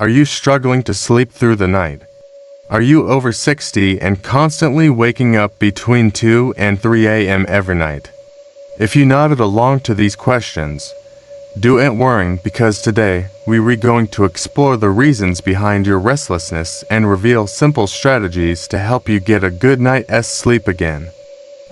Are you struggling to sleep through the night? Are you over 60 and constantly waking up between 2 and 3 a.m. every night? If you nodded along to these questions, don't worry, because today we're going to explore the reasons behind your restlessness and reveal simple strategies to help you get a good night's sleep again.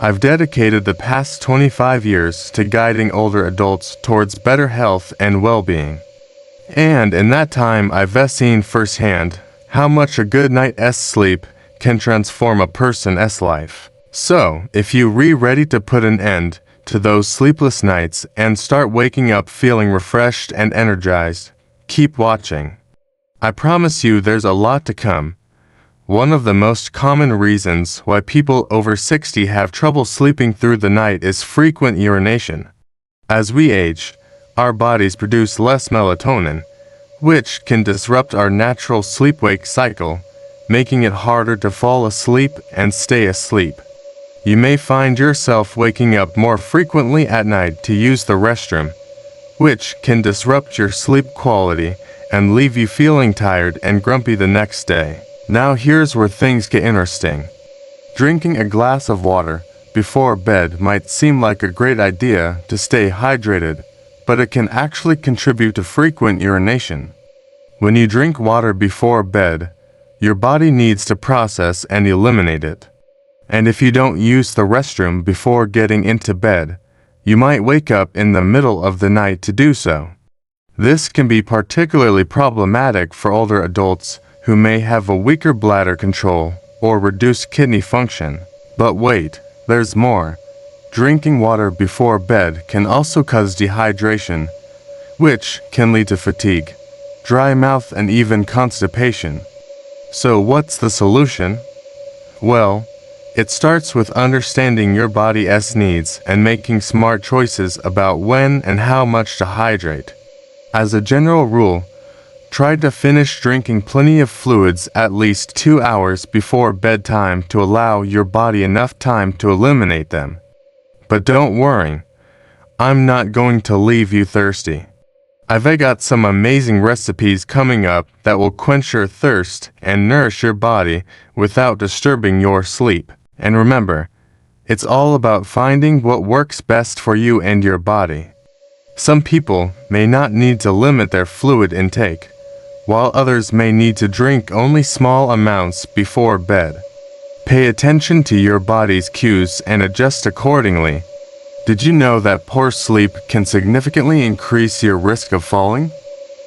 I've dedicated the past 25 years to guiding older adults towards better health and well-being. And in that time, I've seen firsthand how much a good night's sleep can transform a person's life. So, if you're ready to put an end to those sleepless nights and start waking up feeling refreshed and energized, keep watching. I promise you there's a lot to come. One of the most common reasons why people over 60 have trouble sleeping through the night is frequent urination. As we age, our bodies produce less melatonin, which can disrupt our natural sleep-wake cycle, making it harder to fall asleep and stay asleep. You may find yourself waking up more frequently at night to use the restroom, which can disrupt your sleep quality and leave you feeling tired and grumpy the next day. Now here's where things get interesting. Drinking a glass of water before bed might seem like a great idea to stay hydrated, but it can actually contribute to frequent urination. When you drink water before bed, your body needs to process and eliminate it. And if you don't use the restroom before getting into bed, you might wake up in the middle of the night to do so. This can be particularly problematic for older adults who may have a weaker bladder control or reduced kidney function. But wait, there's more. Drinking water before bed can also cause dehydration, which can lead to fatigue, dry mouth, and even constipation. So what's the solution? Well, it starts with understanding your body's needs and making smart choices about when and how much to hydrate. As a general rule, try to finish drinking plenty of fluids at least 2 hours before bedtime to allow your body enough time to eliminate them. But don't worry, I'm not going to leave you thirsty. I've got some amazing recipes coming up that will quench your thirst and nourish your body without disturbing your sleep. And remember, it's all about finding what works best for you and your body. Some people may not need to limit their fluid intake, while others may need to drink only small amounts before bed. Pay attention to your body's cues and adjust accordingly. Did you know that poor sleep can significantly increase your risk of falling?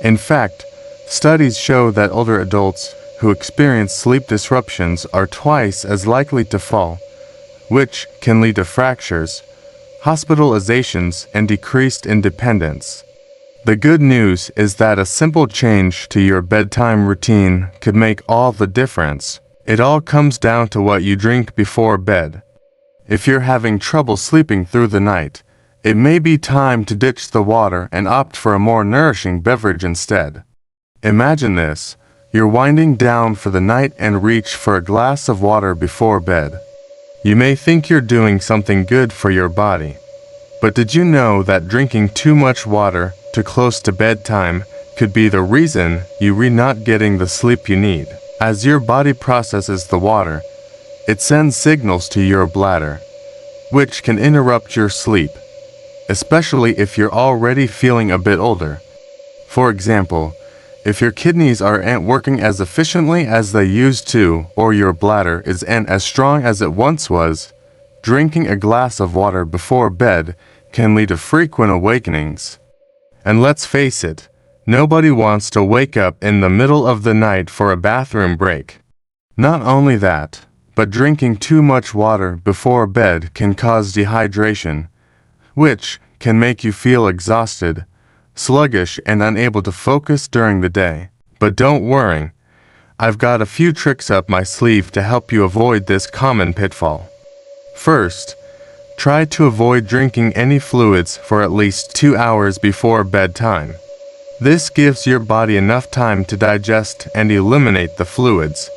In fact, studies show that older adults who experience sleep disruptions are twice as likely to fall, which can lead to fractures, hospitalizations, and decreased independence. The good news is that a simple change to your bedtime routine could make all the difference. It all comes down to what you drink before bed. If you're having trouble sleeping through the night, it may be time to ditch the water and opt for a more nourishing beverage instead. Imagine this. You're winding down for the night and reach for a glass of water before bed. You may think you're doing something good for your body, but did you know that drinking too much water too close to bedtime could be the reason you're not getting the sleep you need? As your body processes the water, it sends signals to your bladder, which can interrupt your sleep, especially if you're already feeling a bit older. For example, if your kidneys aren't working as efficiently as they used to, or your bladder isn't as strong as it once was, drinking a glass of water before bed can lead to frequent awakenings. And let's face it, nobody wants to wake up in the middle of the night for a bathroom break. Not only that, but drinking too much water before bed can cause dehydration, which can make you feel exhausted, sluggish, and unable to focus during the day. But don't worry, I've got a few tricks up my sleeve to help you avoid this common pitfall. First, try to avoid drinking any fluids for at least 2 hours before bedtime. This gives your body enough time to digest and eliminate the fluids,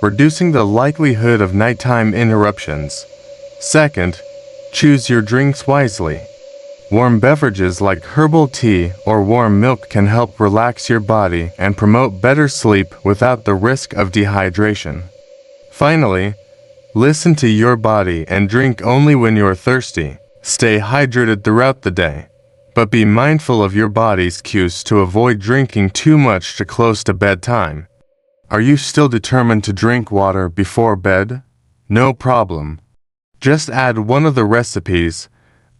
reducing the likelihood of nighttime interruptions. Second, choose your drinks wisely. Warm beverages like herbal tea or warm milk can help relax your body and promote better sleep without the risk of dehydration. Finally, listen to your body and drink only when you're thirsty. Stay hydrated throughout the day, but be mindful of your body's cues to avoid drinking too much too close to bedtime. Are you still determined to drink water before bed? No problem. Just add one of the recipes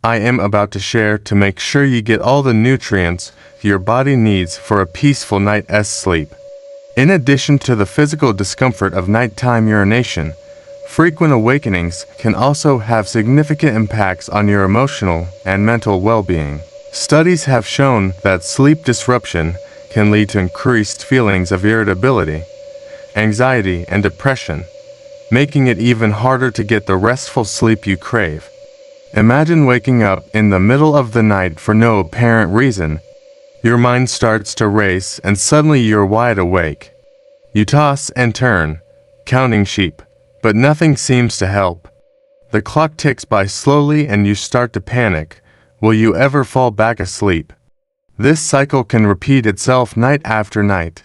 I am about to share to make sure you get all the nutrients your body needs for a peaceful night's sleep. In addition to the physical discomfort of nighttime urination, frequent awakenings can also have significant impacts on your emotional and mental well-being. Studies have shown that sleep disruption can lead to increased feelings of irritability, anxiety, and depression, making it even harder to get the restful sleep you crave. Imagine waking up in the middle of the night for no apparent reason. Your mind starts to race and suddenly you're wide awake. You toss and turn, counting sheep, but nothing seems to help. The clock ticks by slowly and you start to panic. Will you ever fall back asleep? This cycle can repeat itself night after night,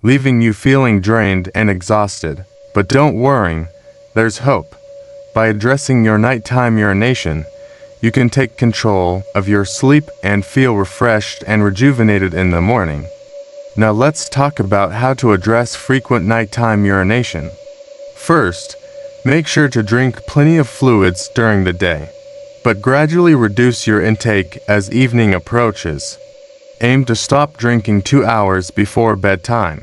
leaving you feeling drained and exhausted. But don't worry, there's hope. By addressing your nighttime urination, you can take control of your sleep and feel refreshed and rejuvenated in the morning. Now let's talk about how to address frequent nighttime urination. First, make sure to drink plenty of fluids during the day, but gradually reduce your intake as evening approaches. Aim to stop drinking 2 hours before bedtime.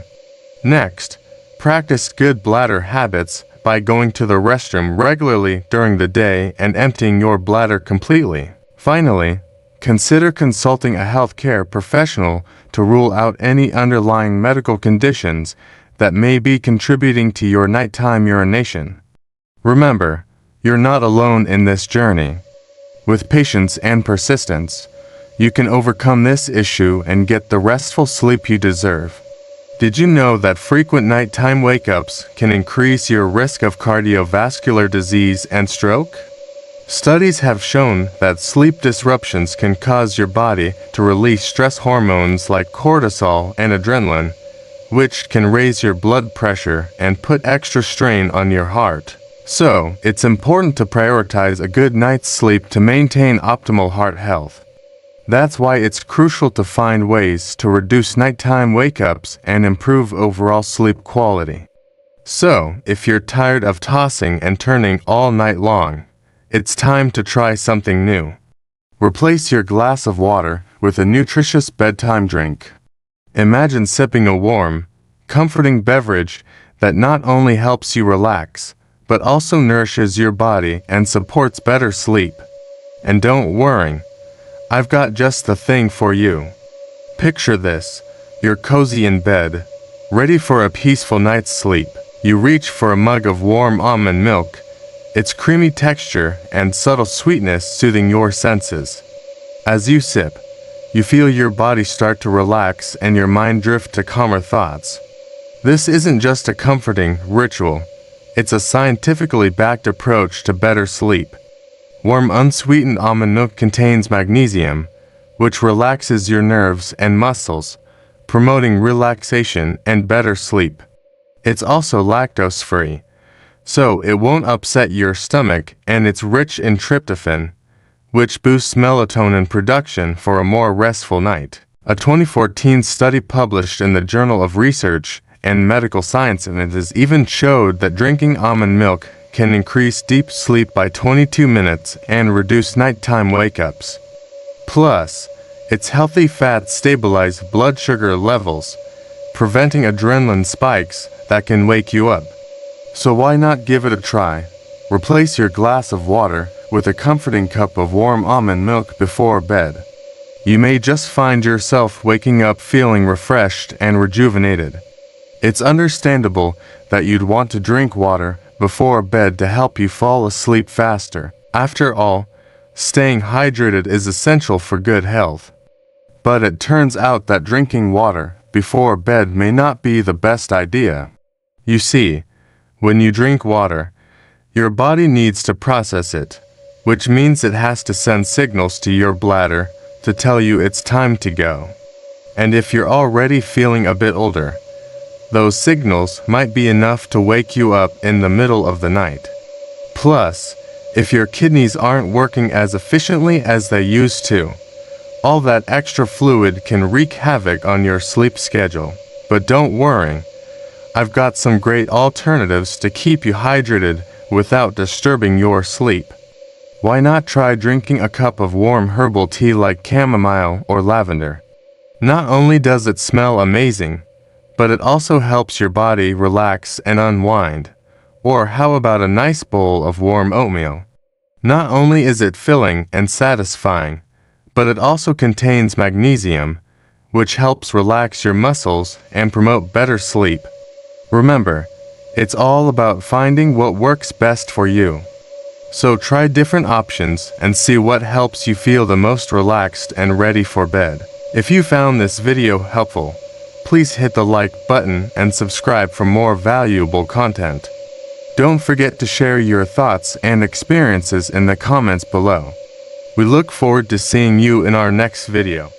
Next, practice good bladder habits by going to the restroom regularly during the day and emptying your bladder completely. Finally, consider consulting a healthcare professional to rule out any underlying medical conditions that may be contributing to your nighttime urination. Remember, you're not alone in this journey. With patience and persistence, you can overcome this issue and get the restful sleep you deserve. Did you know that frequent nighttime wake-ups can increase your risk of cardiovascular disease and stroke? Studies have shown that sleep disruptions can cause your body to release stress hormones like cortisol and adrenaline, which can raise your blood pressure and put extra strain on your heart. So, it's important to prioritize a good night's sleep to maintain optimal heart health. That's why it's crucial to find ways to reduce nighttime wake-ups and improve overall sleep quality. So, if you're tired of tossing and turning all night long, it's time to try something new. Replace your glass of water with a nutritious bedtime drink. Imagine sipping a warm, comforting beverage that not only helps you relax, but also nourishes your body and supports better sleep. And don't worry, I've got just the thing for you. Picture this, you're cozy in bed, ready for a peaceful night's sleep. You reach for a mug of warm almond milk, its creamy texture and subtle sweetness soothing your senses. As you sip, you feel your body start to relax and your mind drift to calmer thoughts. This isn't just a comforting ritual, it's a scientifically backed approach to better sleep. Warm unsweetened almond milk contains magnesium, which relaxes your nerves and muscles, promoting relaxation and better sleep. It's also lactose-free, so it won't upset your stomach, and it's rich in tryptophan, which boosts melatonin production for a more restful night. A 2014 study published in the Journal of Research and Medical Science has even showed that drinking almond milk can increase deep sleep by 22 minutes and reduce nighttime wake-ups. Plus, its healthy fats stabilize blood sugar levels, preventing adrenaline spikes that can wake you up. So why not give it a try? Replace your glass of water with a comforting cup of warm almond milk before bed. You may just find yourself waking up feeling refreshed and rejuvenated. It's understandable that you'd want to drink water before bed to help you fall asleep faster. After all, staying hydrated is essential for good health. But it turns out that drinking water before bed may not be the best idea. You see, when you drink water, your body needs to process it, which means it has to send signals to your bladder to tell you it's time to go. And if you're already feeling a bit older, those signals might be enough to wake you up in the middle of the night. Plus, if your kidneys aren't working as efficiently as they used to, all that extra fluid can wreak havoc on your sleep schedule. But don't worry, I've got some great alternatives to keep you hydrated without disturbing your sleep. Why not try drinking a cup of warm herbal tea like chamomile or lavender? Not only does it smell amazing, but it also helps your body relax and unwind. Or how about a nice bowl of warm oatmeal? Not only is it filling and satisfying, but it also contains magnesium, which helps relax your muscles and promote better sleep. Remember, it's all about finding what works best for you. So try different options and see what helps you feel the most relaxed and ready for bed. If you found this video helpful, please hit the like button and subscribe for more valuable content. Don't forget to share your thoughts and experiences in the comments below. We look forward to seeing you in our next video.